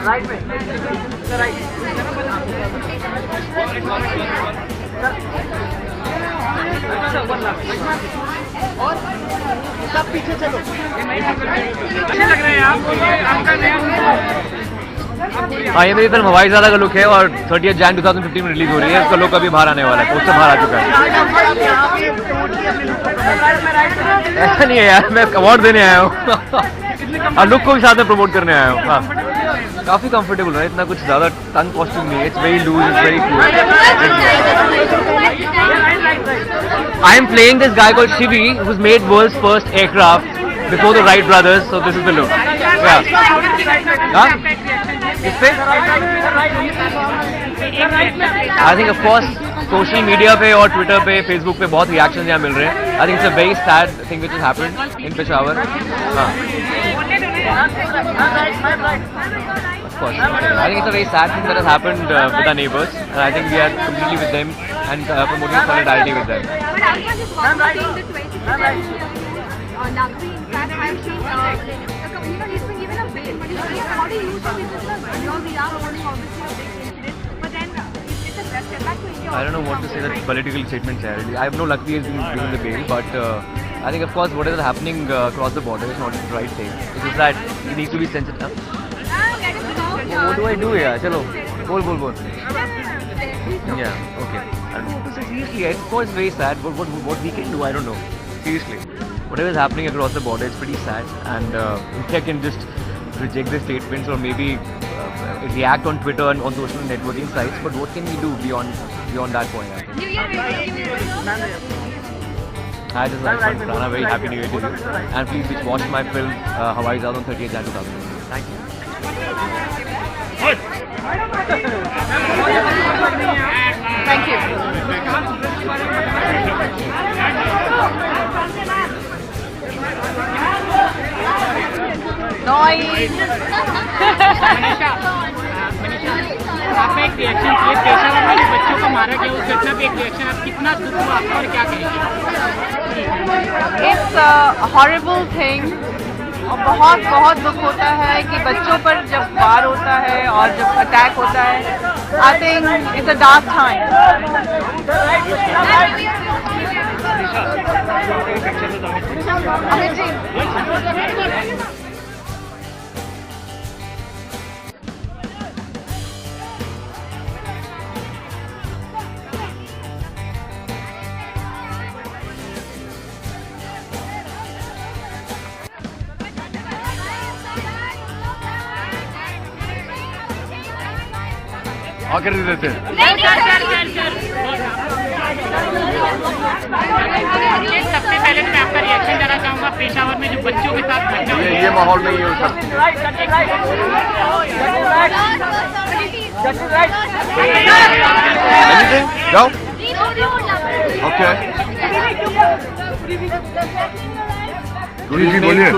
Right में right और सब पीछे चलो। अच्छे लग रहे हैं आप। हाँ, ये मेरी फिल्म हवाईज़ादा का लुक है और 30 जैन 2015 में रिलीज हो रही है। इसका लुक अभी बाहर आने वाला है, पोस्टर बाहर आ चुका है। ऐसा नहीं है यार, मैं अवार्ड देने आया हूँ और लुक को भी साथ में प्रमोट करने आया हूँ। हाँ, काफ़ी कंफर्टेबल है, इतना कुछ ज़्यादा टंग कॉस्ट्यूम नहीं है। It's very loose, it's very cool. I am playing this guy called Shivi who's made world's first aircraft before the Wright brothers, so this is the look. Yeah. Huh? I think of course social media पे और Twitter पे, Facebook पे बहुत reactions यहाँ मिल रहे हैं। I think it's a very sad thing which has happened in Peshawar. हाँ, of course. I think it's a very sad thing that has happened with our neighbors, and I think we are completely with them and promoting solidarity with them. I don't know what to say. That political statements are. I have no luck he has been given the bail, but I think of course whatever is happening across the border is not the right thing. It's just that it needs to be sensitive. What do I do here? Chalo, bol. Yeah, okay. And seriously, of course, very sad. What we can do, I don't know. Seriously, whatever is happening across the border, it's pretty sad. And I can just reject the statements or maybe react on Twitter and on social networking sites. But what can we do beyond that point? I think. Hi, this is Rana. Very happy New Year to you. And please watch my film Hawaiizada on 30th Jan 2020. Thank you. Thank you. Noise. आपने एक reaction किए पेशावर में जो बच्चों को मारा गया उस घटना पे एक रिएक्शन, आप कितना दुख हुआ आपका और क्या कहेंगे? It's a horrible thing. और बहुत दुख होता है कि बच्चों पर जब वार होता है और जब अटैक होता है। I think it's a dark time. आकर दे देते हैं। सबसे पहले मैं आपका रिएक्शन देना चाहूँगा पेशावर में जो बच्चों के साथ घटना हुई है। ये माहौल नहीं है उसका। Anything? Go. Okay. जी बोलिए।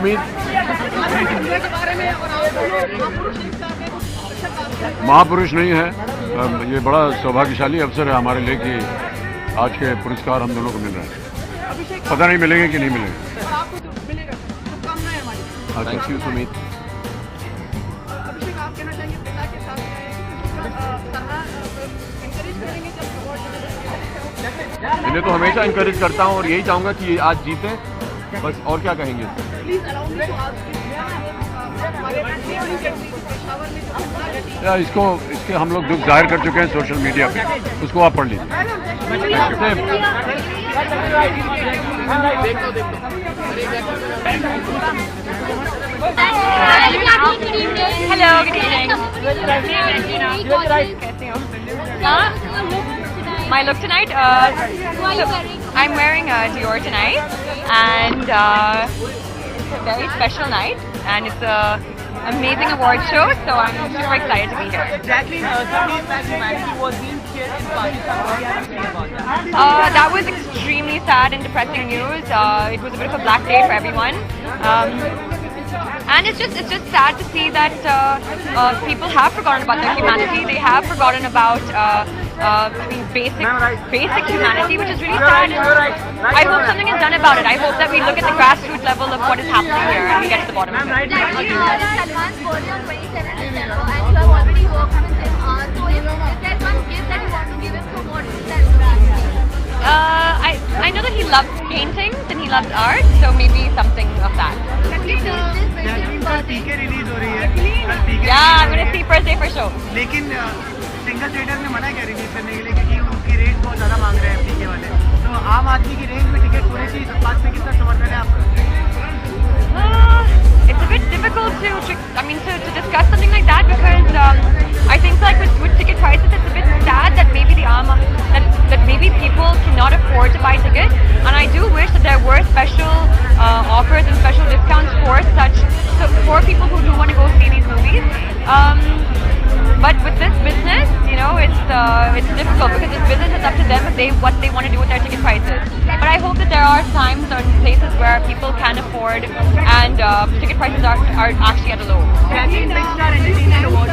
महापुरुष नहीं है, ये बड़ा सौभाग्यशाली अवसर है हमारे लिए कि आज के पुरस्कार हम दोनों को मिल रहे हैं। पता नहीं मिलेंगे कि नहीं मिलेंगे। Thank you, Sumit. इन्हें तो हमेशा इंकरेज करता हूँ और यही चाहूँगा कि आज जीते, बस। और क्या कहेंगे? या इसके हम लोग दुख जाहिर कर चुके हैं सोशल मीडिया पे, उसको आप पढ़ लीजिए। Hello, good evening. कैसे हो? My look tonight? I'm wearing Dior tonight, and it's a very special night, and it's a amazing award show, so I'm super excited to be here. Exactly, some days back humanity was being killed in Pakistan. What do you have to say about that? That was extremely sad and depressing news. It was a bit of a black day for everyone. And it's just sad to see that people have forgotten about their humanity. They have forgotten about basic humanity, which is really sad. I hope something is done about it. I hope that we look at the grassroots level of what is happening here and we get to the bottom of it. Salman's birthday on 27th December, and you have already worked with him. So if there's one gift that you want to give him, so what is that? I know that he loves paintings and he loves art, so maybe something of that. PK release हो रही है कल PK Yeah, I'm gonna see first day for show. लेकिन single theatre ने मना किया release करने के लिए क्योंकि उनकी रेट बहुत ज़्यादा मांग रहे हैं पीके वाले। तो आम आदमी की रेंज में टिकट होने चाहिए, इस बात पे कितना समर्थन है आपका? It's a bit difficult to discuss something like that because I think like with ticket prices, it's a bit sad that maybe that maybe people cannot afford to buy tickets, and I do wish that there were special offers and special discounts for people who do want to go see these movies. But with this business, you know, it's difficult because this business is up to them what they want to do with their ticket prices. But I hope that there are times or places where people can afford and ticket prices are actually at a low. Jackie, Big Star Entertainment Award.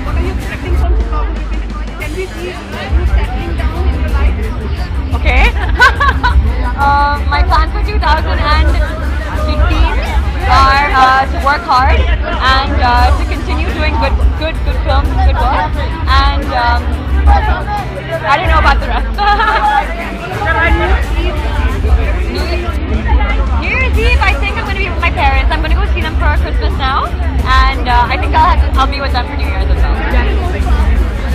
What are you expecting from 2015? Can we see you settling down in your life? Okay. My plans for 2015 are to work hard and to continue doing good films, good work, and I don't know about the rest. New Year's Eve, I think I'm going to be with my parents. I'm going to go see them for Christmas now, and I think I'll be with them for New Year's as well.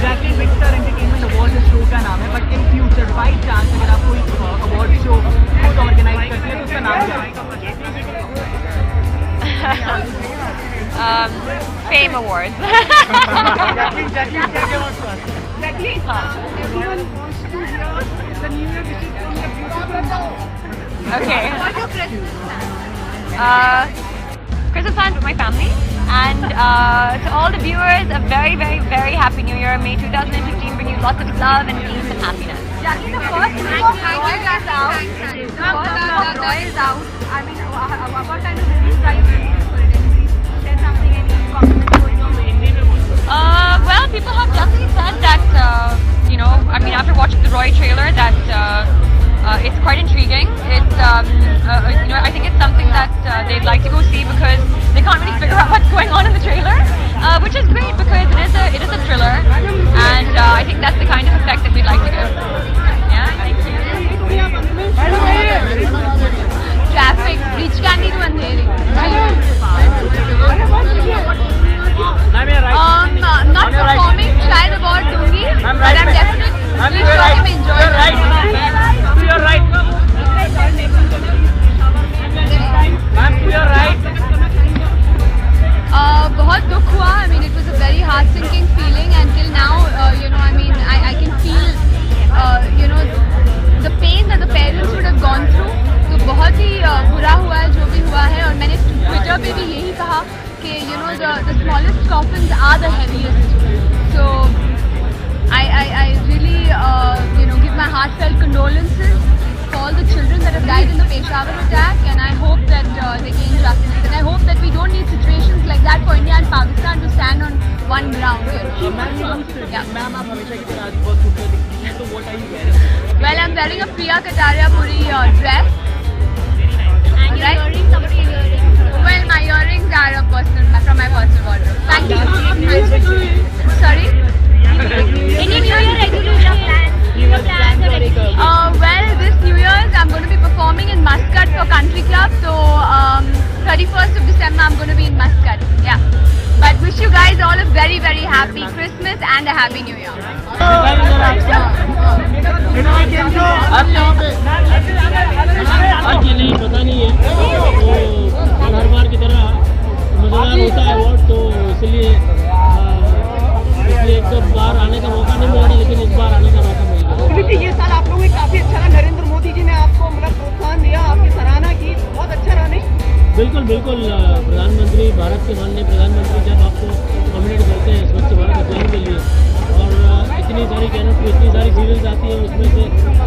Jackie, Big Star Entertainment Award इस show का नाम है, but in future by chance अगर आप कोई award show खुद organise करते हैं तो उसका नाम क्या है? Fame Awards. Exactly. Everyone wants to hear the New Year wishes from your beautiful mom. Okay. What's your Christmas plan? Christmas plans with my family, and to all the viewers, a very, very, very happy New Year. May 2015 bring you lots of love and peace and happiness. Jackie, the first look of Roy is out. The first look of Roy is out. I mean, what kind of release are you looking for it? There's something, any comments going on? Well, people have definitely said that, you know, I mean, after watching the Roy trailer, that it's quite intriguing. It's, you know, I think it's something that they'd like to go see because they can't really figure out what's going on in the trailer, which is great because it is a thriller, and I think that's the kind of effect that we'd like to give. Yeah, thank you. Traffic, reach candy to andheri. Not performing, try the award दूंगी, but I'm definitely sure I'm enjoying it. To your right. Ma'am, to your right. बहुत दुख हुआ. I mean, it was a very heart-sinking feeling. Until now, you know, I mean, I can feel, you know, the pain that the parents would have gone through. तो बहुत ही बुरा हुआ है जो भी हुआ है, और मैंने ट्विटर पे भी यही कहा कि you know the smallest coffins are the heaviest. So I really you know give my heartfelt condolences for all the children that have died in the Peshawar attack, and I hope that they gain justice, and I hope that we don't need situations like that for India and Pakistan to stand on one ground. Yeah. Ma'am, आप हमेशा की तरह आज बहुत खूबसूरत दिखती हैं, तो what are you wearing? Well, I'm wearing a Priya Kataria Puri dress. And you're wearing somebody earrings. Well, my earrings are from my personal wardrobe. Thank you. Sorry? Any New Year resolution plans? Well, this New Year's I'm going to be performing in Muscat for Country Club. So 31st of December I'm going to be in Muscat. Yeah. But wish you guys all a very, very happy Christmas and a happy New Year. आज ये नहीं पता नहीं है, तो हर बार की तरह मज़ेदार होता है अवार्ड, तो इसलिए एक तो बार आने का मौका नहीं मिला, लेकिन इस बार आने का मौका मिल गया। ये साल आप लोगों को काफी अच्छा रहा, नरेंद्र मोदी जी ने आपको मतलब प्रोत्साहन दिया, आपकी सराहना की, बहुत अच्छा रहा नहीं? बिल्कुल बिल्कुल, प्रधानमंत्री, भारत के माननीय प्रधानमंत्री जब आपको नॉमिनेट करते हैं स्वच्छ भारत अभियान के लिए, और इतनी सारी चैनल पे इतनी सारी सीरियल्स आती हैं, उसमें से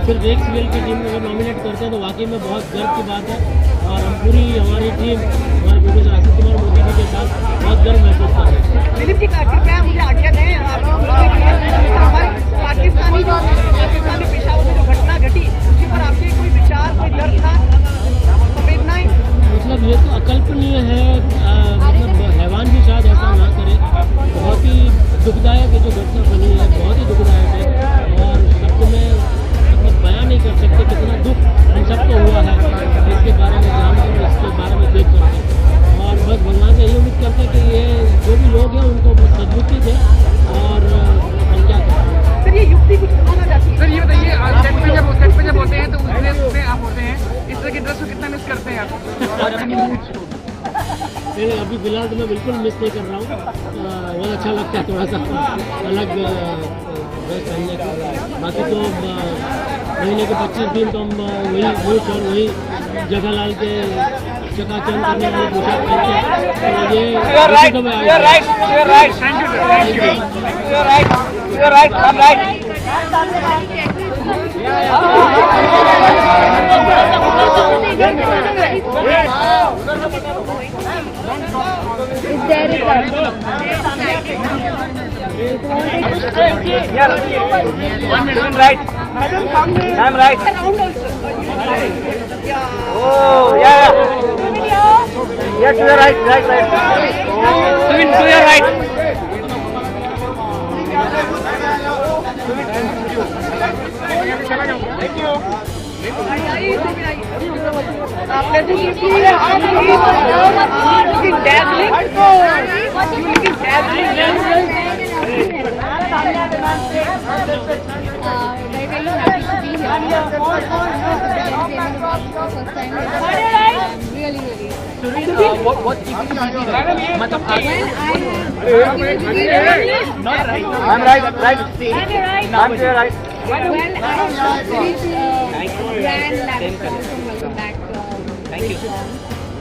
सिर्फ एक सीरियल की टीम को अगर नॉमिनेट करते हैं तो वाकई में बहुत गर्व की बात है। और हम पूरी हमारी टीम हमारे प्रोड्यूसर आशीष कुमार मोदी जी के साथ बहुत गर्व महसूस कर रहे हैं। दिलीप जी कृपया मुझे आज्ञा दें, हमारे पाकिस्तानी पेशावर में जो घटना घटी उसके पर आपके कोई विचार, कोई दर्द था, संवेदनाएं? मतलब ये तो अकल्पनीय है, मतलब हैवान भी शायद ऐसा ना करे। बहुत ही दुखदायक है जो घटना बनी है, बहुत ही दुखदायक है और शब्द में मतलब बयान नहीं कर सकते कितना दुख हम सबको हुआ है इसके बारे में जानकर, इसके बारे में देख करके। और बस भगवान से यही उम्मीद करते हैं कि ये जो भी लोग हैं उनको सद्बुद्धि दें और हम क्या करें। सर ये युक्ति कुछ कहना चाहती है? सर ये बताइए, सेट पे जब होते हैं तो उस ड्रेस में आप होते हैं, इस तरह की ड्रेस को कितना मिस करते हैं आप? नहीं, अभी फिलहाल तो मैं बिल्कुल मिस नहीं कर रहा हूँ। बहुत अच्छा लगता है थोड़ा सा अलग ड्रेस पहनने का। बाकी तो महीने के 25 दिन तो हम वही मूछ और वही जगहलाल के चकाचौंध करने वाली पोशाक पहनते हैं। तो ये तो मैं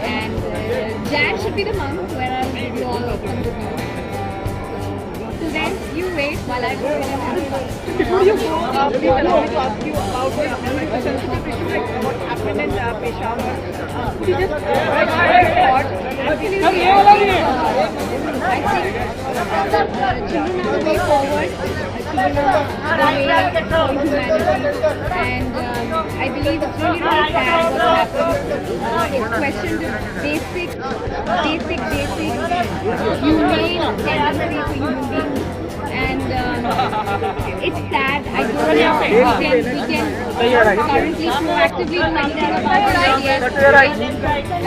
And Jan should be the month where I'll give you all the fun. So then you wait while I go in and have fun. Before you go, please allow me to ask you about the sensitive issue like what happened in Peshawar. Could you just provide your thoughts? Actually, I think children are the way forward. Children are the way for humanity. And I believe it's really, really sad what happened. It's questioned basic humane tendencies for human beings. And it's sad. I don't know if we can currently proactively do anything about it. Yes,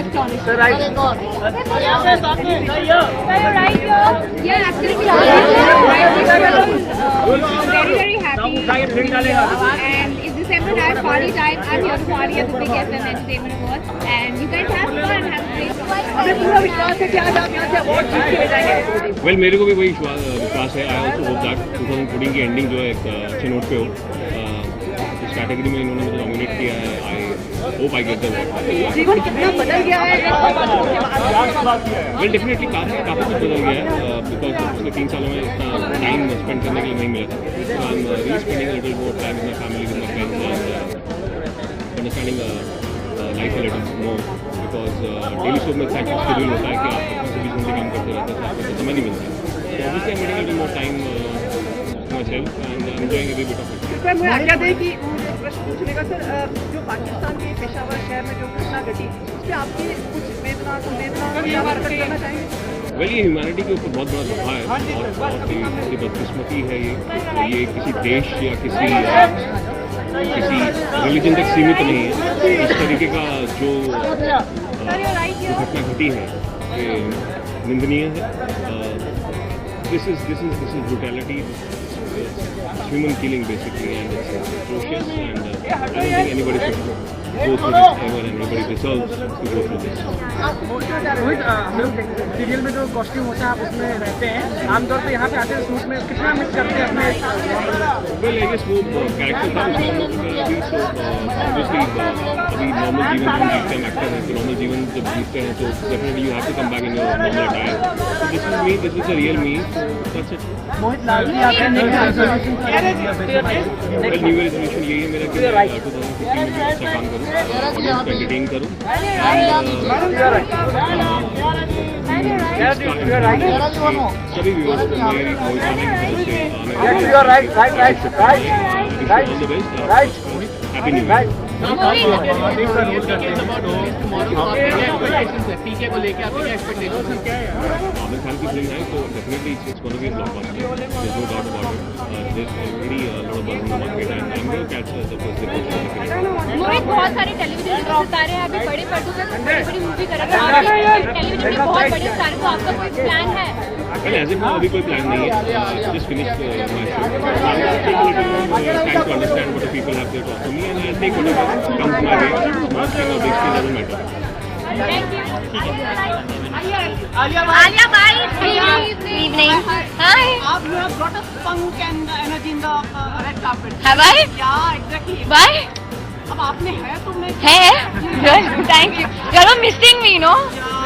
astonishing. Yeah, absolutely. Very, very happy. And it's December night party time. I'm here to party at the Big FM Entertainment Awards. And you guys have fun, have a great time. पूरा विश्वास है कि आज आप यहाँ से award जीत के ले जाएंगे। वेल मेरे को भी वही विश्वास है। आई ऑल्सो होप दैट 2014 की एंडिंग जो है एक अच्छे नोट पे हो। इस कैटेगरी में इन्होंने मुझे नॉमिनेट किया है। I hope I get the award. जीवन कितना बदल गया है? वेल डेफिनेटली काफ़ी कुछ बदल गया है बिकॉज पिछले 3 सालों में इतना टाइम स्पेंड करने के लिए नहीं मिला था। आई am really spending little more time with my family, with my friends and understanding life a little more because daily show में इतना शेड्यूल होता है कि आप अपने से 20 घंटे काम करते रहते हैं, तो आपको समय नहीं मिलता। So obviously I'm getting a little more time to myself and I'm enjoying every bit of it. Sir मुझे आज्ञा दें कि मुझे प्रश्न पूछने का। सर जो पाकिस्तान के पेशावर शहर में जो घटना घटी उस पर आपकी कुछ वेदना करना चाहेंगे? वेल ये ह्यूमैनिटी के ऊपर बहुत बड़ा दफा है और बहुत ही बदकिस्मती है ये किसी देश या किसी रिलीजन तक सीमित नहीं है। इस तरीके का जो घटना घटी है ये निंदनीय है। This is brutality, human killing basically, and it's atrocious. And I don't think anybody should go through this ever, and nobody deserves to go through this. Rohit, हम लोग सीरियल में जो कॉस्ट्यूम होता है आप उसमें रहते हैं, आमतौर पे यहाँ पे आते हैं सूट में, कितना मिस करते हैं अपने? Well, I guess वो कैरेक्टर था उसमें मूवी सो ऑब्वियसली अभी नॉर्मल जीवन जो हम जीते हैं, एक्टर हैं, तो नॉर्मल जीवन जब जीते हैं तो definitely you have to come back in your normal attire. This is me, this is the real me, so that's it. Mohit Lalji आपने न्यू ईयर रेजोल्यूशन यही है मेरा कि 2015 में अच्छा काम करूँ, ऑडियंस को एंटरटेन करूँ, सभी व्यूअर्स को मेरी वॉइस आने की वजह से हैप्पी न्यू ईयर. पीके को लेकर आपकी क्या एक्सपेक्टेशन क्या है? आमिर खान की फिल्म है तो definitely it's gonna be blockbuster. There is no doubt about it. There is already lot of buzz in the market and I am going to catch the first day. Mohit, बहुत सारे television सितारे हैं, अभी बड़े पर्दों पे बड़ी बड़ी मूवी कर रहे हैं, टेलीविजन में बहुत बड़े सितारे, तो आपका कोई प्लान है? वेल एज इफ अभी कोई प्लान नहीं है. Just finish my show. Time to understand what the people have to talk to me and I take whatever comes my way. Small thing और big thing doesn't matter. Alia bhai, good evening. Hi. You have brought a spunk and energy in the red carpet. Have I? Yeah, exactly. Why? अब आपने है तो मैं. Hey. Good. Thank you. You're missing me, no?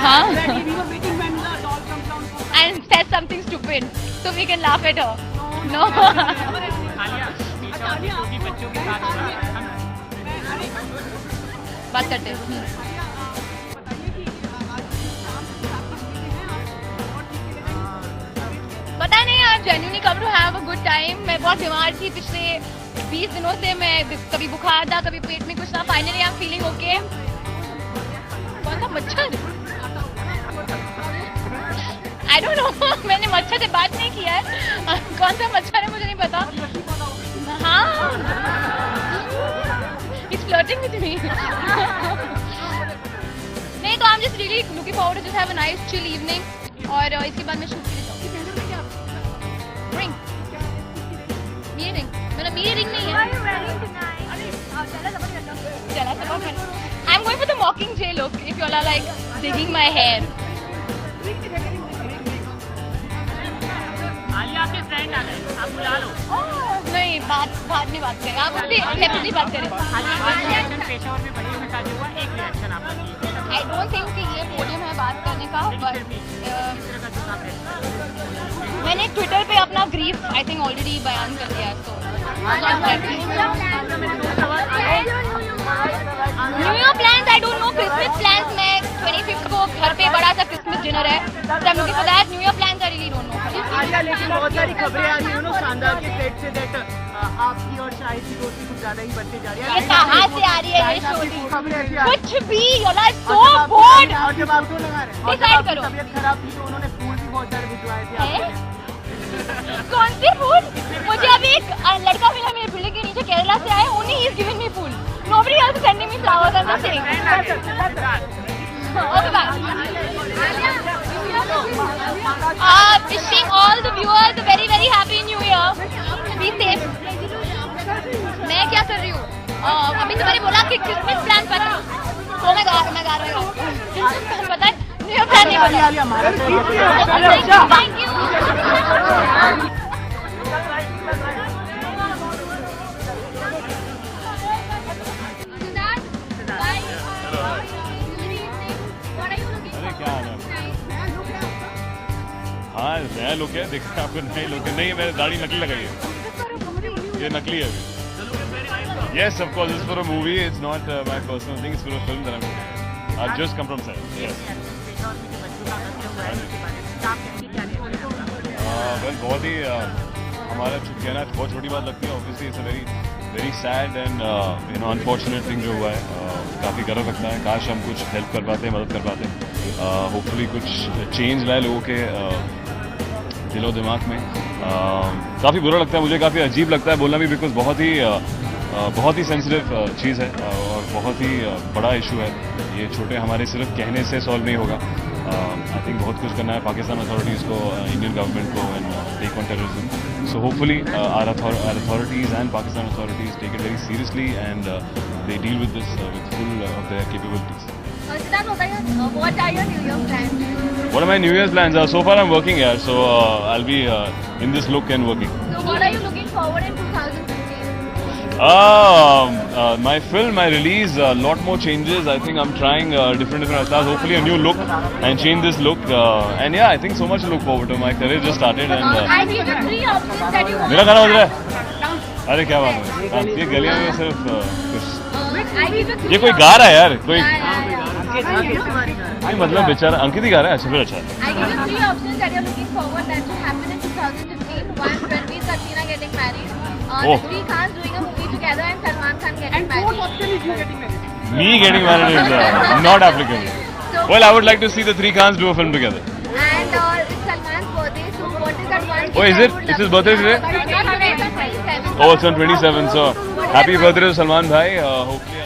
Huh? Exactly. We were waiting when the doll comes down. And said something stupid, so we can laugh at her. No. बात करते हैं. पता नहीं यार, genuinely come to have a good time. मैं बहुत बीमार थी पिछले 20 दिनों से. मैं कभी बुखार था, कभी पेट में कुछ था. Finally I am feeling okay. कौन सा मच्छर? I don't know. मैंने मच्छर से बात नहीं किया है. कौन सा मच्छर है मुझे नहीं पता. हाँ, इट्स फ्लर्टिंग विद मी. नहीं तो I am just really looking forward to just have a nice chill evening. और इसके बाद मैं शूट के लिए जाऊंगी. रिंग, मेरी रिंग, मतलब मेरी रिंग नहीं है. चला सपोर्ट करना. I am going for the mockingjay look if you all are like digging my hair. Alia आपके फ्रेंड आ गए, आप बुला लो. नहीं, बाद में बात करें. आप उससे सेपरेटली बात करें. पेशावर में बड़ी में शादी हुआ, एक रिएक्शन आपका. आई डोंट थिंक कि ये पोडियम है बात करने का. बट मैंने ट्विटर पे अपना ग्रीफ आई थिंक ऑलरेडी बयान कर दिया है. तो new year plans I don't know. Christmas plans मैं 25th को घर पे बड़ा सा क्रिसमस डिनर है. So I'm looking for that. New year plans I really don't know. Alia, लेकिन बहुत सारी खबरें आ रही है शानदार के सेट से दैट आपकी और शाहिद की दोस्ती कुछ ज्यादा ही बढ़ती जा रही है. ये कहाँ से आ रही है ये शोरी? खबरें ऐसी आ रही हैं. कुछ भी. You're like so bored. और जब आप क्यों लगा रहे हैं? और जब Decide आपकी करो. तबीयत खराब थी तो उन्होंने फूल भी बहुत सारे भिजवाए थे आपके लिए. कौन से फूल? मुझे अभी एक लड़का मिला मेरे बिल्डिंग के नीचे, केरला से आया. Only he is giving me food. Nobody else is sending me flowers. I'm just saying. Okay, bye. Wishing all the viewers a very very happy new year. Be safe. मैं क्या कर रही हूँ? अभी तो मैंने बोला कि क्रिसमस प्लान पता. तो मैं गा रही हूँ. पता है न्यू ईयर प्लान नहीं पता. आलिया हमारा Thank you. हाँ, नया लुक है. देखिए आपको नया लुक है. नहीं, मैंने दाढ़ी नकली लगाई है. ये नकली है अभी. Yes, of course, it's for a movie. It's not my personal thing. It's for a film that I'm doing. I've just come from set. Yes. Well, बहुत ही हमारा कहना बहुत छोटी बात लगती है. Obviously, it's a very sad and unfortunate thing जो हुआ है. काफ़ी गर्व लगता है. काश हम कुछ हेल्प कर पाते, मदद कर पाते. होपफुली कुछ चेंज लाए लोगों के दिलो दिमाग में. काफ़ी बुरा लगता है मुझे, काफ़ी अजीब लगता है बोलना भी, बिकॉज बहुत ही सेंसिटिव चीज़ है और बहुत ही बड़ा इशू है. ये छोटे हमारे सिर्फ कहने से सॉल्व नहीं होगा. आई थिंक बहुत कुछ करना है पाकिस्तान अथॉरिटीज़ को, इंडियन गवर्नमेंट को, and take on terrorism. So hopefully our authorities and Pakistan authorities take it very seriously and they deal with this with full of their capabilities. What are your New Year plans? What are my New Year's plans? So far I'm working here, so I'll be in this look and working. So what are you looking forward in 2015? my film, my release, a lot more changes. I think I'm trying different avatars. Hopefully a new look and change this look. And yeah, I think so much to look forward to. My career just started and. I give you 3 options that you want. मेरा गाना बज रहा है? अरे क्या बात है? ये गलियां में सिर्फ कुछ. I give you 3 ये कोई गा रहा है यार? कोई Yeah. नहीं मतलब बेचारा अंकित ही गा रहा है. अच्छा फिर अच्छा. I give you 3 options that you're looking forward that will happen in 2015. One, Ranveer Katrina getting married. Oh. The 3 Khans doing a movie together and Salman Khan getting And married. fourth option is you getting married. Me getting married is not applicable. So, Well, I would like to see the 3 Khans do a film together. and it's Salman's birthday, so what is that one? Oh, is it? It's his birthday today? Oh, it's on 27th. So happy birthday to Salman bhai. Hopefully.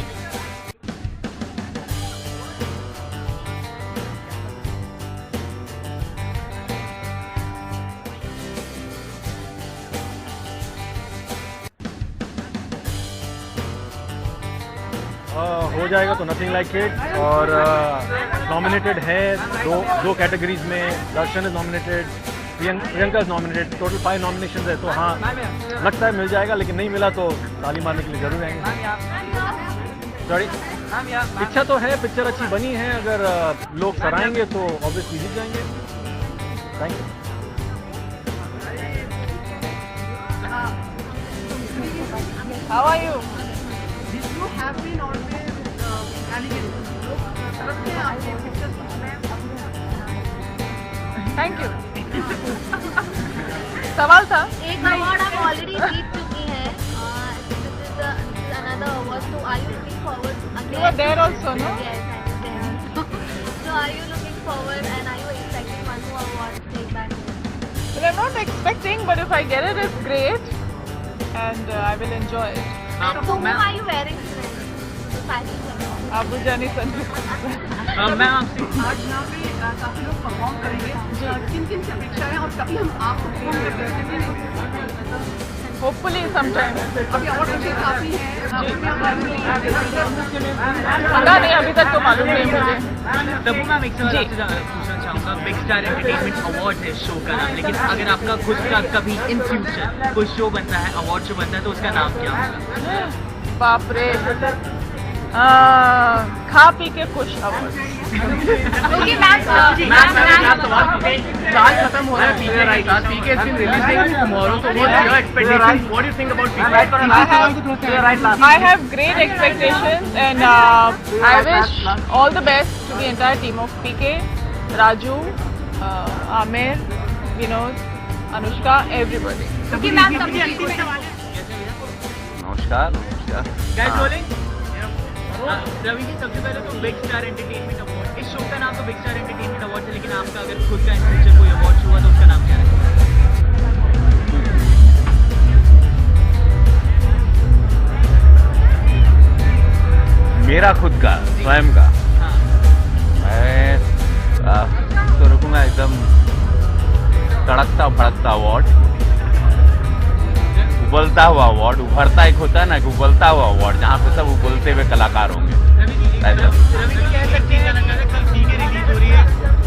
हो जाएगा तो nothing like it और nominated है दो categories में. Darshan is nominated, Priyanka is nominated. Total 5 nomination है. तो हाँ लगता है मिल जाएगा, लेकिन नहीं मिला तो ताली मारने के लिए जरूर आएंगे. सॉरी, इच्छा तो है, पिक्चर अच्छी बनी है. अगर लोग सराहेंगे तो ऑब्वियसली जीत जाएंगे. Thank you. How are you? You have been always alligator. तरफ से आपके pictures Thank you. सवाल था. एक अवार्ड आप ऑलरेडी जीत चुकी हैं. This is another award. So are you looking forward again? You were there also, no? Yes, I was there. So are you looking forward and are you expecting one more award to take back home? Well, I'm not expecting, but if I get it, it's great, and I will enjoy it. So whom are you wearing today? The fashion show. Abu Jani Sanju. मैं आपसे आज यहाँ पे काफी लोग perform करेंगे. किन किन से अपेक्षा है और कभी हम आपको परफॉर्म करते हैं? Hopefully sometime. अभी और मुझे काफी है. पता नहीं, अभी तक तो मालूम नहीं मुझे. तबू मैम एक सवाल आपसे पूछना चाहूँगा. बिग स्टार एंटरटेनमेंट अवार्ड है शो का नाम, लेकिन अगर आपका खुद का कभी इन फ्यूचर कोई शो बनता है, अवार्ड शो बनता है, तो उसका नाम क्या होगा? बाप रे. खा पी के खुश अवार्ड. Okay, ma'am. साल खत्म हो रहा है. PK right. PK is been releasing tomorrow. So what's your expectation? What do you think about PK? I have great expectations, and I wish all the best to the entire team of PK, Raju, Amir, Vinod, Anushka, everybody. Okay, ma'am. नमस्कार. नमस्कार. Guys rolling? Ravi ji, सबसे पहले तो big star entertainment award, इस show का नाम तो big star entertainment award है, लेकिन आपका अगर खुद का इन फ्यूचर कोई अवार्ड शो हुआ तो उसका नाम क्या रहेगा? मेरा खुद का, स्वयं का. मैं तो रुकूंगा एकदम तड़कता भड़कता अवार्ड, उबलता हुआ अवार्ड. उभरता एक होता है ना, कि उबलता हुआ अवार्ड, जहाँ पे सब उबलते हुए कलाकार होंगे. रवि जी कह सकते हैं कलाकार कल पीके रिलीज हो रही है,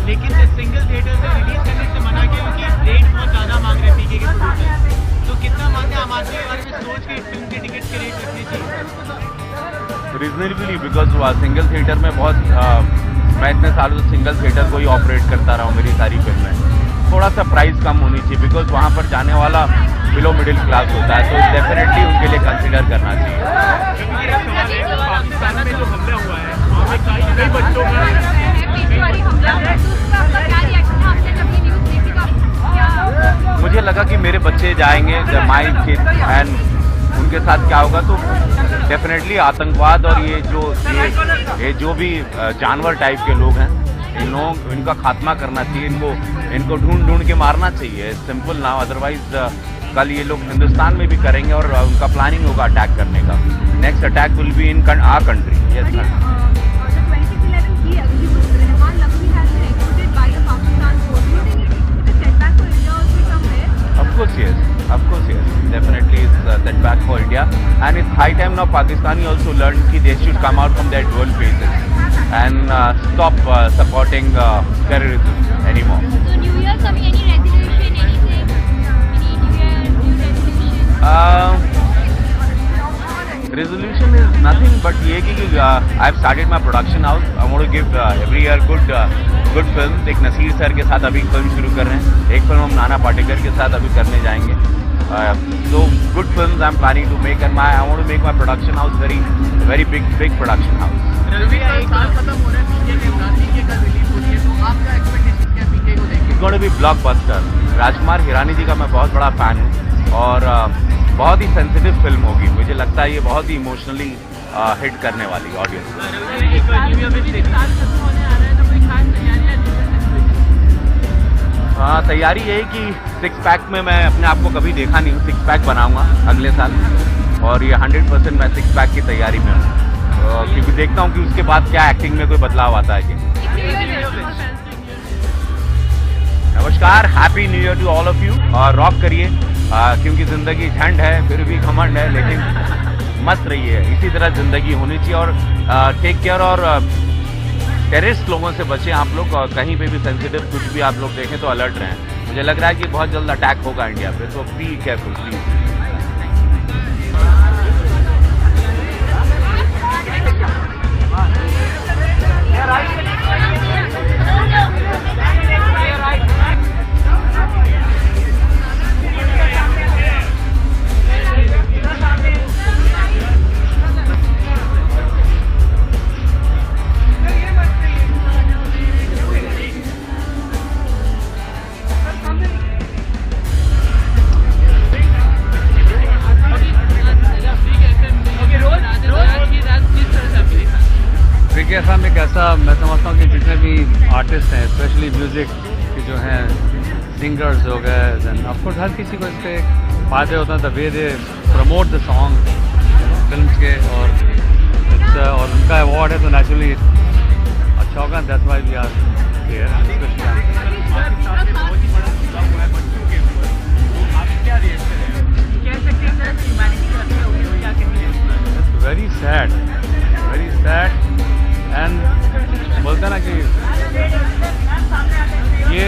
लेकिन सिंगल थिएटर से रिलीज करने से मना किया क्योंकि रेट बहुत ज़्यादा मांग रहे हैं पीके के प्रोड्यूसर. तो कितना मानते हैं आम आदमी के बारे में सोच के फिल्म के टिकट के रेट रखने चाहिए? रीजनेबली, बिकॉज सिंगल थिएटर में बहुत मैं इतने सालों से सिंगल थिएटर को ही ऑपरेट करता रहा हूँ. मेरी सारी फिल्में थोड़ा सा प्राइस कम होनी चाहिए, बिकॉज वहाँ पर जाने वाला बिलो मिडिल क्लास होता है. तो डेफिनेटली उनके लिए कंसिडर करना चाहिए. पाकिस्तान में जो हमला हुआ है वहाँ पे कई बच्चों का मुझे लगा कि मेरे बच्चे जाएंगे, माई किड, एंड उनके साथ क्या होगा. तो डेफिनेटली आतंकवाद और ये जो भी जानवर टाइप के लोग हैं, इनका खात्मा करना चाहिए. इनको ढूंढ के मारना चाहिए. सिंपल ना, अदरवाइज कल ये लोग हिंदुस्तान में भी करेंगे और उनका प्लानिंग होगा अटैक करने का. Next attack will be in our country. Yes. Of course, yes. Definitely it's a setback for India, and it's high time now Pakistani also learn that they should come out from their dual phases and stop supporting terrorism anymore. So New Year coming, any resolution, anything? Any New Year, new resolution? Resolution is Nothing but ये कि I've started my production house. I want to give every year good films. एक Naseer sir के साथ अभी film शुरू कर रहे हैं. एक फिल्म हम नाना पाटेकर के साथ अभी करने जाएंगे. So good films I'm planning to make, and I want to make my production house very big production house. Ravi का एक साल खत्म हो रहा है पीके के साथ, पीके का रिलीज होती है, तो आपका एक्सपेक्टेशन क्या है पीके को लेके? It's going to be blockbuster. Rajkumar Hirani जी का मैं बहुत बड़ा फैन हूँ और बहुत ही सेंसिटिव फिल्म होगी. मुझे लगता है ये बहुत ही इमोशनली हिट करने वाली ऑडियंस. हाँ, तैयारी यही कि 6 पैक में मैं अपने आप को कभी देखा नहीं हूँ. 6 पैक बनाऊंगा अगले साल और ये 100% मैं 6 पैक की तैयारी में हूँ, क्योंकि देखता हूँ कि उसके बाद क्या एक्टिंग में कोई बदलाव आता है कि. नमस्कार, happy new year to all of you. और रॉक करिए क्योंकि ज़िंदगी झंड है फिर भी घमंड है, लेकिन मस्त रहिए. इसी तरह ज़िंदगी होनी चाहिए और टेक केयर. और टेररिस्ट लोगों से बचें आप लोग, और कहीं पे भी सेंसिटिव कुछ भी आप लोग देखें तो अलर्ट रहें. मुझे लग रहा है कि बहुत जल्द अटैक होगा इंडिया पे, तो बी केयरफुल प्लीज. ऐसा में कैसा मैं समझता हूँ कि जितने भी आर्टिस्ट हैं, स्पेशली म्यूज़िक के जो हैं सिंगर्स हो गए, देन ऑफकोर्स हर किसी को इसके फायदे होते हैं. The way they promote the song films के, और उनका अवार्ड है तो नेचुरली अच्छा होगा. That's why we are here. Very sad and बोलते ना कि ये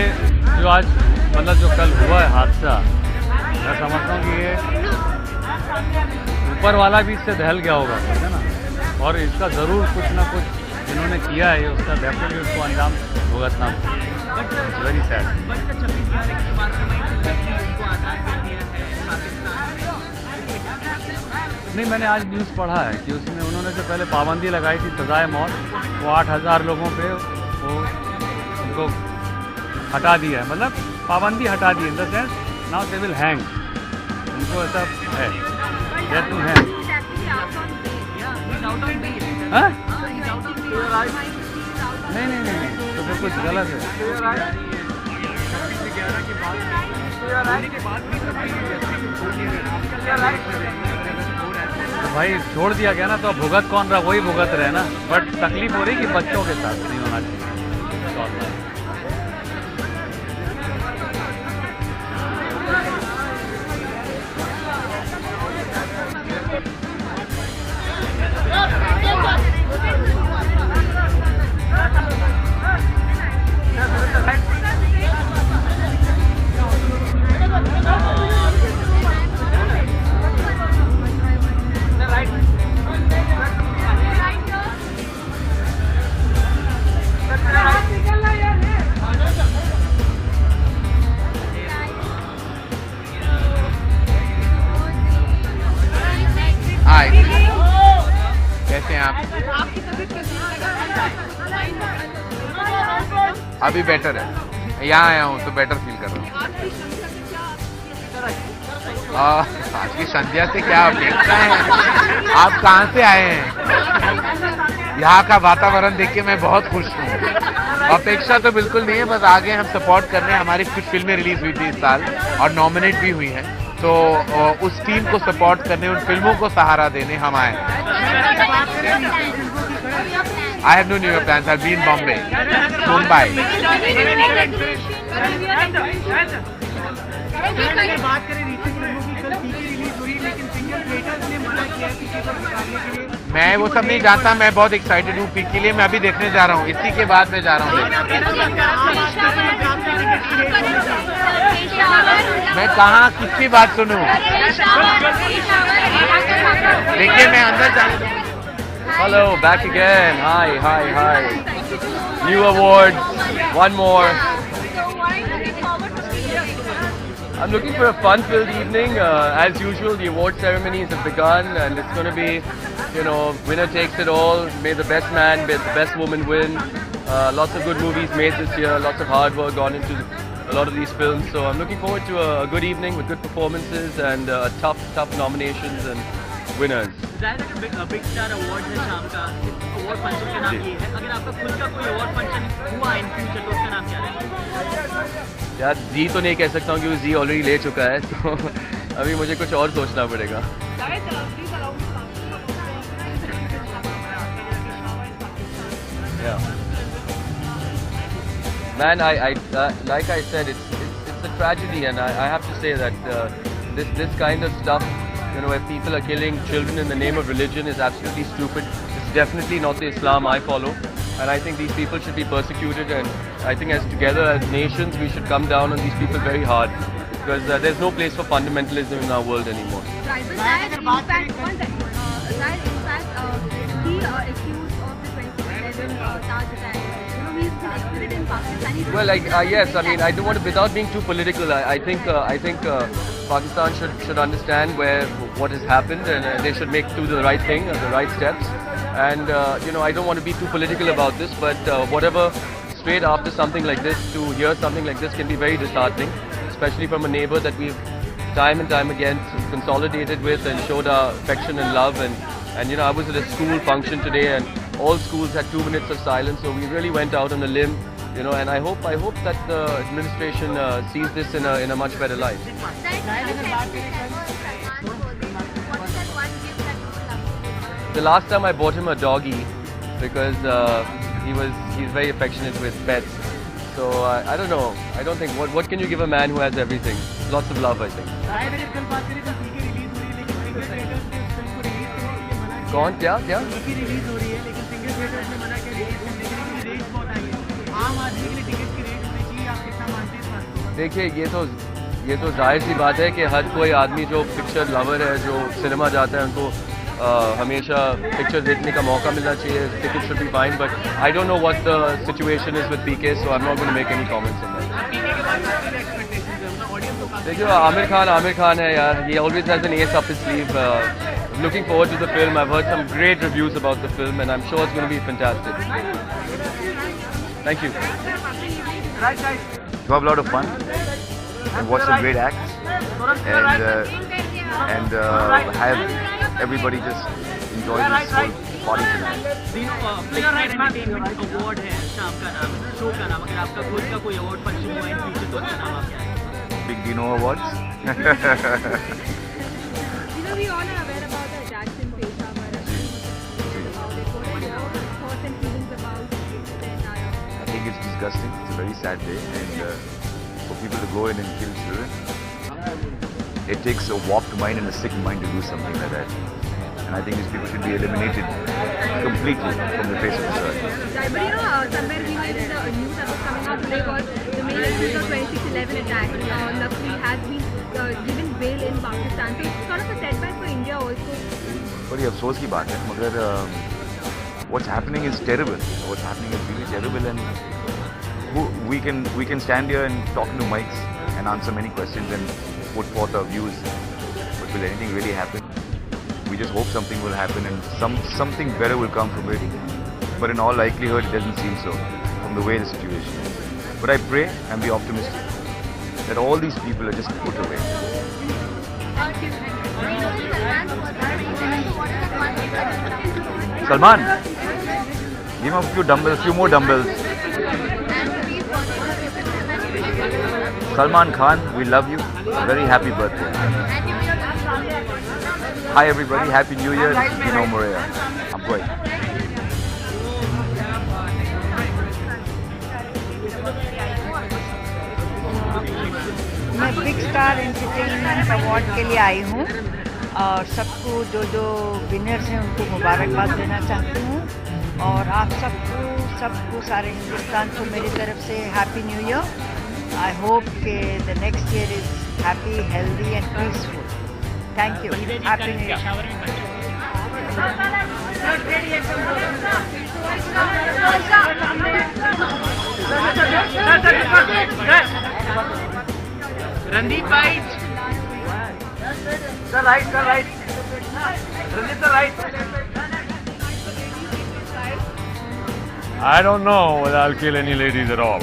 जो आज मतलब जो कल हुआ है हादसा, मैं समझता हूँ कि ये ऊपर वाला भी इससे दहल गया होगा, है ना. और इसका ज़रूर कुछ ना कुछ जिन्होंने किया है उसका डेफिनेटली उसको अंजाम भुगतना. Very sad. नहीं, मैंने आज न्यूज़ पढ़ा है कि उसमें उन्होंने जो पहले पाबंदी लगाई थी सजाए मौत, वो 8000 लोगों पे वो उनको हटा दिया है. मतलब पाबंदी हटा दी in the sense now they will hang. उनको ऐसा है डेथ टू हैंग. हाँ? नहीं, तो फिर कुछ गलत है. भाई छोड़ दिया गया ना, तो अब भुगत कौन रहा, वही भुगत रहे ना. बट तकलीफ हो रही कि बच्चों के साथ नहीं होना चाहिए. कैसे हैं आप? अभी बेटर है, यहाँ आया हूँ तो बेटर फील कर रहा हूँ. आज की संध्या से क्या अपेक्षा है? आप कहाँ से आए हैं? यहाँ का वातावरण देख के मैं बहुत खुश हूँ. अपेक्षा तो बिल्कुल नहीं है, बस आगे हम सपोर्ट कर रहे हैं. हमारी कुछ फिल्में रिलीज हुई थी इस साल और नॉमिनेट भी हुई हैं, तो उस टीम को सपोर्ट करने, उन फिल्मों को सहारा देने हम आए. I have no new plans. I'll be in Bombay, Mumbai. अगर बात करें रीसेंट फिल्मों की, कल पीके रिलीज हुई लेकिन सिंगल क्रिएटर्स ने मना किया पीके को निकालने के लिए. मैं वो सब नहीं जानता. मैं बहुत एक्साइटेड हूँ पीके के लिए. मैं अभी देखने जा रहा हूँ, इसी के बाद मैं जा रहा हूँ. मैं कहाँ किसकी बात सुनूं? देखिए मैं अंदर जाने Hello, back again. Hi. New awards, one more. I'm looking for a fun-filled evening. As usual, the award ceremonies have begun, and it's going to be, winner takes it all. May the best man, may the best woman win. Lots of good movies made this year. Lots of hard work gone into a lot of these films. So I'm looking forward to a good evening with good performances and tough nominations and winners. Big star award है शाम का, award function का नाम ये है। अगर आपका खुद का कोई अवार्ड फंक्शन हुआ इन फ्यूचर तो उसका नाम क्या रहेगा? यार जी तो नहीं कह सकता हूँ क्योंकि जी ऑलरेडी ले चुका है, तो अभी मुझे कुछ और सोचना पड़ेगा। Yeah. Man, like I said, it's a tragedy, and I have to say that this kind of stuff, where people are killing children in the name of religion, is absolutely stupid. It's definitely not the Islam I follow, and I think these people should be persecuted. And I think, as together as nations, we should come down on these people very hard, because there's no place for fundamentalism in our world anymore. Well, yes, I mean, I don't want to, without being too political, I think Pakistan should understand what has happened, and they should do the right thing, the right steps. And I don't want to be too political about this, but whatever, straight after something like this, to hear something like this can be very disheartening, especially from a neighbor that we've time and time again consolidated with and showed our affection and love. And I was at a school function today, and all schools had 2 minutes of silence, so we really went out on a limb, and I hope that the administration sees this in a much better light. The last time I bought him a doggy, because he's very affectionate with pets. So I don't know. I don't think what can you give a man who has everything? Lots of love, I think. कौन क्या क्या release हो रही है, लेकिन single theatres में मना कर रिलीज करने के लिए रेट बहुत आई है। आम आदमी के लिए टिकट की रेट होनी चाहिए, आप कितना मानते हैं इस बात को? देखिए, ये तो जाहिर सी बात है कि हर कोई आदमी जो पिक्चर लवर है, जो सिनेमा जाता है, उनको हमेशा पिक्चर देखने का मौका मिलना चाहिए. Tickets should be fine, but I don't know what the situation is with PK, so I'm not going to make any comments on that. देखिए, आमिर खान है यार. He always has an ace up his sleeve. Looking forward to the film. I've heard some great reviews about the film, and I'm sure it's going to be fantastic. Thank you. To have a lot of fun and watch some great acts, and have everybody just enjoy this whole party tonight. Award है शाम का नाम, show का नाम. अगर आपका खुद का कोई अवार्ड फंक्शन हुआ इन फ्यूचर तो उसका नाम आप क्या है? Big Dino Awards. We all are aware about the attacks in Peshawar. What are your thoughts and feelings about the entire? I think it's disgusting. It's a very sad day, and for people to go in and kill children, it takes a warped mind and a sick mind to do something like that. And I think these people should be eliminated completely from the face of this earth. But somewhere we read in the news that was coming out today was the main accused of 26/11 attack. Luckily has been given bail in Pakistan. So it's sort of a setback for India also. बड़ी अफसोस की बात है, मगर what's happening is terrible. What's happening is really terrible, and we can stand here and talk into mics and answer many questions and put forth our views. But will anything really happen? We just hope something will happen and something better will come from it. But in all likelihood, it doesn't seem so from the way the situation is. But I pray and be optimistic that all these people are just put away. Salman, give him a few more dumbbells. Salman Khan, we love you. Very happy birthday. Hi everybody, Happy New Year. This is Dino Morea. I'm going. मैं big star entertainment award के लिए आई हूँ और सबको जो winners हैं उनको मुबारकबाद देना चाहती हूँ और आप सबको सारे हिंदुस्तान को मेरी तरफ से happy new year. I hope के the next year is happy, healthy and peaceful. Thank you. Happy new year. Randeep bhai. Sir, right. Randeep, sir, right. I don't know whether I'll kill any ladies at all.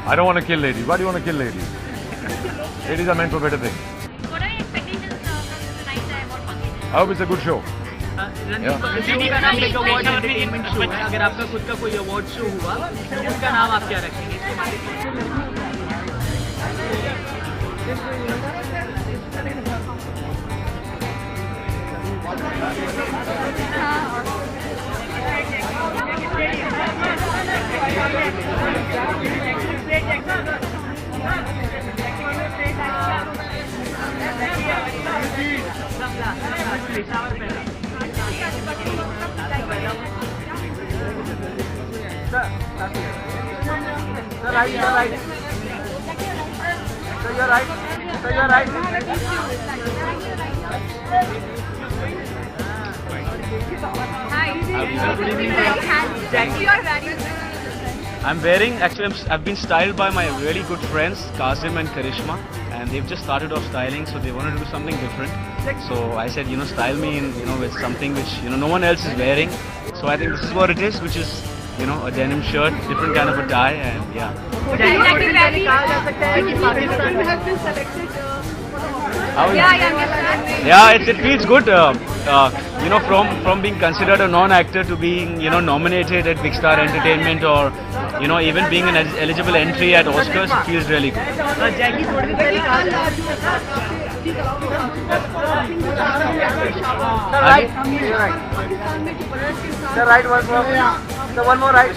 I don't want to kill ladies. Why do you want to kill ladies? Ladies are meant for better things. What are your expectations from the night time or function? I hope it's a good show. Randeep show का नाम एक award entertainment show है. अगर आपका खुद का कोई award show हुआ तो उसका नाम आप क्या रखेंगे? I'm wearing, actually I've been styled by my really good friends Kasim and Karishma, and they've just started off styling, so they wanted to do something different. So I said, style me in, with something which, no one else is wearing. So I think this is what it is, which is, a denim shirt, different kind of a tie, and yeah. Yeah, it feels good, from being considered a non-actor to being, nominated at Big Star Entertainment, or, even being an eligible entry at Oscars, it feels really good. Jackie, one more right.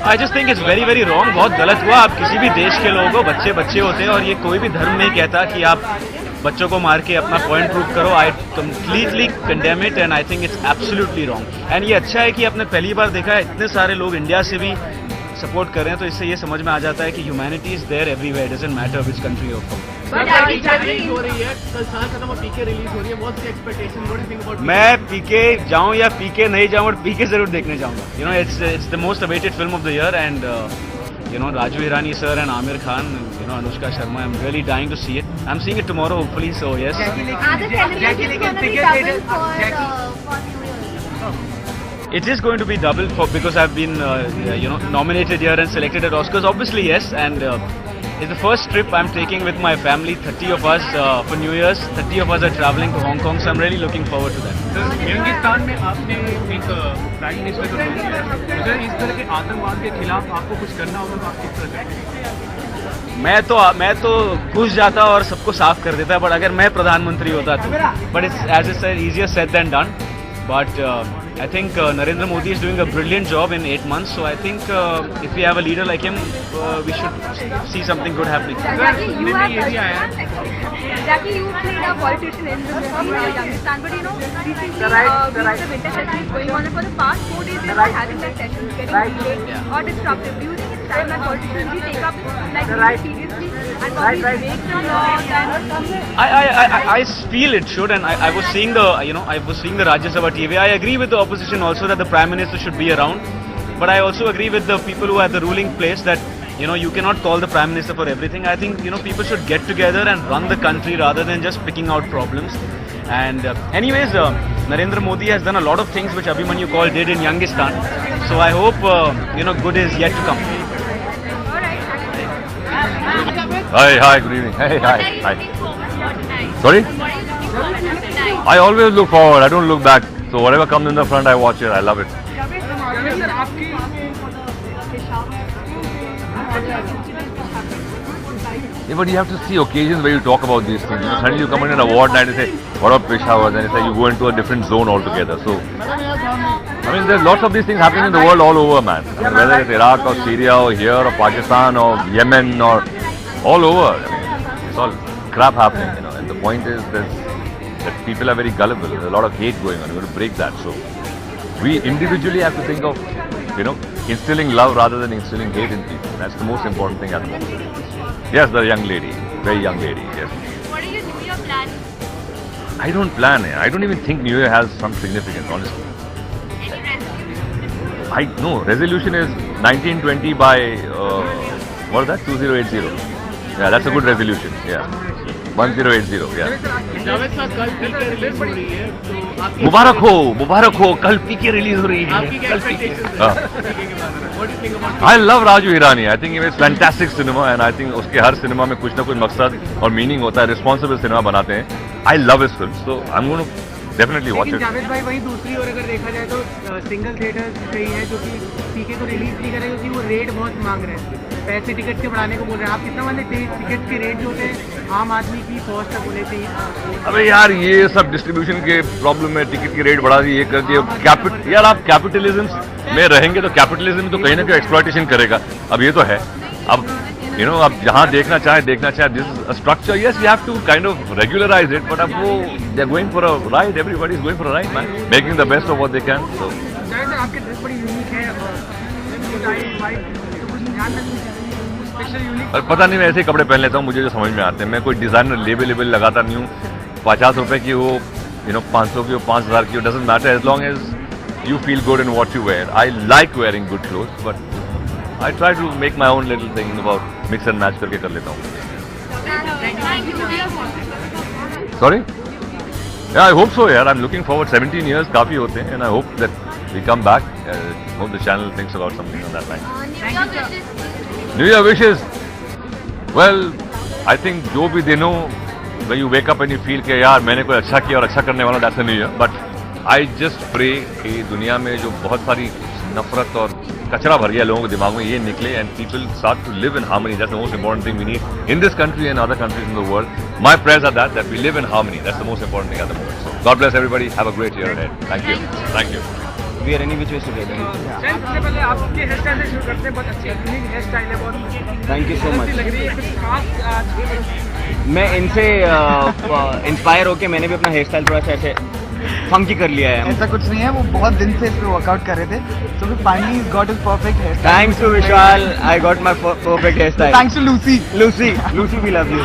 I just think it's very very wrong. बहुत गलत हुआ. आप किसी भी देश के लोगों को बच्चे होते हैं, और ये कोई भी धर्म नहीं कहता कि आप बच्चों को मार के अपना पॉइंट प्रूव करो. I completely condemn it and I think it's absolutely wrong. And ये अच्छा है कि आपने पहली बार देखा है इतने सारे लोग इंडिया से भी सपोर्ट कर रहे हैं, तो इससे ये समझ में आ जाता है कि humanity is there everywhere, doesn't matter which country you are from. मैं पीके जाऊं या पीके नहीं जाऊं, और पीके जरूर देखने जाऊंगा. It's the most awaited film of the year, and Raju Hirani sir and Amir Khan, Anushka Sharma, I'm really dying to see it. I'm seeing it tomorrow hopefully, so yes. It is going to be double because I've been nominated here and selected at Oscars. Obviously yes, and it's the first trip I'm taking with my family. 30 of us for New Year's. 30 of us are traveling to Hong Kong, so I'm really looking forward to that. Youngistan में आपने एक prime minister को role किया. अगर इस तरह के आतंकवाद के खिलाफ आपको कुछ करना होगा तो आप किस तरह करेंगे? मैं तो घुस जाता और सबको साफ कर देता, बट अगर मैं प्रधानमंत्री होता तो, but it's as it's easier said than done. But I think Narendra Modi is doing a brilliant job in 8 months. So I think if we have a leader like him, we should see something good happening. Jackie, you played a politician in the movie Youngistan, but recently the winter session is going on, and for the past 4 days we are not having that session, getting delayed or disruptive. Do you think it's time that politicians we take up seriously and probably make some laws and I feel it should, and I was seeing the Rajya Sabha TV. I agree with the opposition also that the Prime Minister should be around, but I also agree with the people who are at the ruling place that you cannot call the Prime Minister for everything. I think people should get together and run the country rather than just picking out problems. And anyways, Narendra Modi has done a lot of things which Abhimanyu Kaul did in Youngistan. So I hope good is yet to come. Hi, good evening. Hey, hi. Sorry? I always look forward. I don't look back. So whatever comes in the front, I watch it. I love it. Yeah, but you have to see occasions where you talk about these things. Suddenly you come in an award night and say, what about Peshawar? Then it's like you go into a different zone altogether. So, there's lots of these things happening in the world all over, man. Whether it's Iraq or Syria or here or Pakistan or Yemen or all over. It's all crap happening, And the point is that people are very gullible. There's a lot of hate going on. We're going to break that. So, we individually have to think of, instilling love rather than instilling hate in people. That's the most important thing at the moment. Yes, the young lady. Very young lady, yes. what are your New Year plans? I don't plan it. I don't even think New Year has some significance, honestly. No, resolution is 1920 by, what is that? 2080. Yeah, that's a good resolution. Yeah. 1080, yeah. Javed साहब कल पीके release हो रही है तो आपकी मुबारक हो, कल पीके release हो रही है. आपकी क्या एक्सपेक्टेशंस हैं पीके के बारे में? What do you think about I love Raju Hirani. I think he makes fantastic cinema and I think उसके हर सिनेमा में कुछ ना कुछ मकसद और मीनिंग होता है. रिस्पॉन्सिबल सिनेमा बनाते हैं. I love his films, so I'm going to definitely watch लेकिन it. जावेद भाई वहीं दूसरी ओर अगर देखा जाए तो सिंगल थिएटर कई है जो कि पीके को रिलीज नहीं कर रहे क्योंकि वो रेट बहुत मांग रहे हैं, पैसे टिकट के बढ़ाने को बोल रहे हैं. आप कितना मानते हैं टिकट के रेट जो होते हैं आम आदमी की पहुंच तक होने चाहिए? अबे यार ये सब डिस्ट्रीब्यूशन के प्रॉब्लम है. टिकट की रेट बढ़ा दी, ये कर दिया. यार आप कैपिटलिज्म में रहेंगे तो कैपिटलिज्म तो कहीं ना कहीं एक्सप्लॉयटेशन करेगा. अब ये तो है. अब अब जहाँ देखना चाहे this is structure. Yes you have to kind of regularise it, but अब वो they are going for a ride. Everybody is going for a ride, man, making the best of what they can. So आपकी dress बड़ी unique है, special unique. और पता नहीं, मैं ऐसे ही कपड़े पहन लेता हूँ, मुझे जो समझ में आते हैं. मैं कोई डिजाइनर लेबल लगाता नहीं हूँ. 50 रुपए की हो, 500 की हो, 5000 की हो, doesn't matter as long as you feel good in what you wear. I like wearing good clothes, but I try to make my own little thing about mix and match करके कर लेता हूँ. Sorry? Yeah, I hope so, yaar. I'm looking forward. 17 years काफी होते हैं, and I hope that we come back. Hope the channel thinks about something on that line. New Year wishes. Well, I think जो भी दिन हो, when you wake up and you feel कि यार मैंने कोई अच्छा किया और अच्छा करने वाला, that's a New Year. But I just pray कि दुनिया में जो बहुत सारी नफरत और कचरा भर गया लोगों के दिमाग में, ये निकले and people start to live in harmony. That's the most important thing we need in this country and other countries in the world. My prayers are that we live in harmony. That's the most important thing at the moment. So God bless everybody. Have a great year ahead. Thank you. Thank you. We are any which ways together. सबसे पहले आपके hair style से शुरू करते हैं. बहुत अच्छी unique hair style है, बहुत Thank you so much. लग रही है. कुछ खास मैं इनसे इंस्पायर होके मैंने भी अपना हेयर स्टाइल थोड़ा सा ऐसे फंकी कर लिया है. ऐसा कुछ नहीं है, वो बहुत दिन से इस पे वर्कआउट कर रहे थे, so we finally got his perfect hairstyle. Thanks to Vishal, I got my perfect hairstyle. Thanks to Lucy, we love you.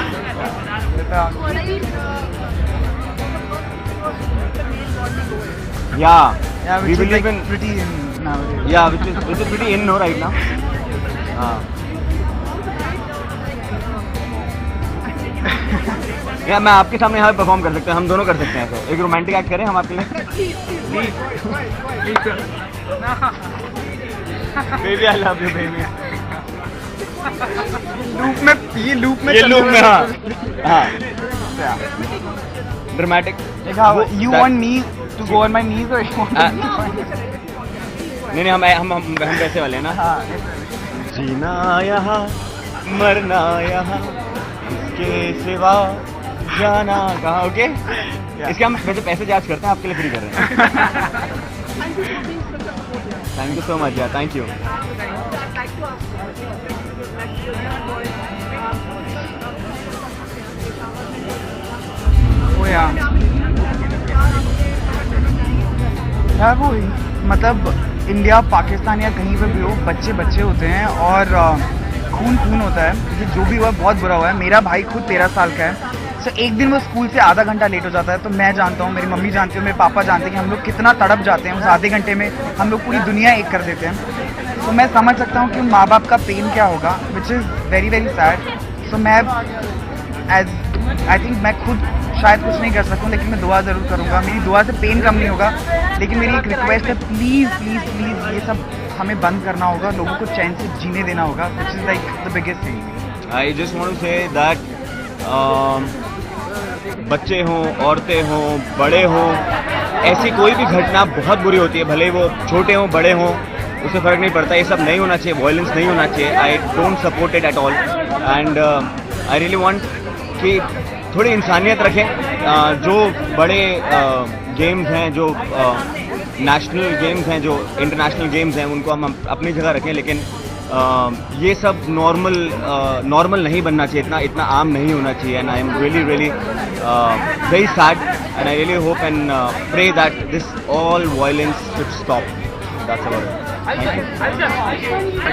Yeah, which we is believe like in pretty in nowadays. yeah, which is pretty in no right now. या मैं आपके सामने यहाँ perform कर सकते हैं, हम दोनों कर सकते हैं. तो एक रोमांटिक एक्ट करें हम आपके लिए. Baby I love you baby. Loop में हाँ dramatic. You want me to go on my knees or you want नहीं हम वैसे वाले हैं ना. जीना यहाँ मरना यहाँ इसके सिवा जाना कहाँ. ओके, इसके हम वैसे पैसे चार्ज करते हैं, आपके लिए फ्री कर रहे हैं. थैंक यू सो मच यार. Thank you. यार वो मतलब इंडिया पाकिस्तान या कहीं पर भी हो, बच्चे होते हैं और खून होता है. जो भी हुआ बहुत बुरा हुआ है. मेरा भाई खुद 13 साल का है. तो एक दिन वो स्कूल से आधा घंटा लेट हो जाता है तो मैं जानता हूँ, मेरी मम्मी जानती है, मेरे पापा जानते हैं कि हम लोग कितना तड़प जाते हैं. उस आधे घंटे में हम लोग पूरी दुनिया एक कर देते हैं. तो मैं समझ सकता हूँ कि माँ बाप का पेन क्या होगा, which is very very sad. So मैं आई थिंक मैं खुद शायद कुछ नहीं कर सकूँ, लेकिन मैं दुआ ज़रूर करूँगा. मेरी दुआ से पेन कम नहीं होगा, लेकिन मेरी एक रिक्वेस्ट है, प्लीज़ ये सब हमें बंद करना होगा. लोगों को चैन से जीने देना होगा, which is like the biggest thing. I just want to say that बच्चे हों, औरतें हों, बड़े हों, ऐसी कोई भी घटना बहुत बुरी होती है, भले वो छोटे हों बड़े हों, उससे फ़र्क नहीं पड़ता. ये सब नहीं होना चाहिए, वायलेंस नहीं होना चाहिए. I don't support it at all and I really want कि थोड़ी इंसानियत रखें. जो बड़े गेम्स हैं, जो नेशनल गेम्स हैं, जो इंटरनेशनल गेम्स हैं, उनको हम अपनी जगह रखें, लेकिन ये सब नॉर्मल नहीं बनना चाहिए, इतना आम नहीं होना चाहिए. And I am really very sad and I really hope and pray that this all violence should stop. That's about it. Thank you.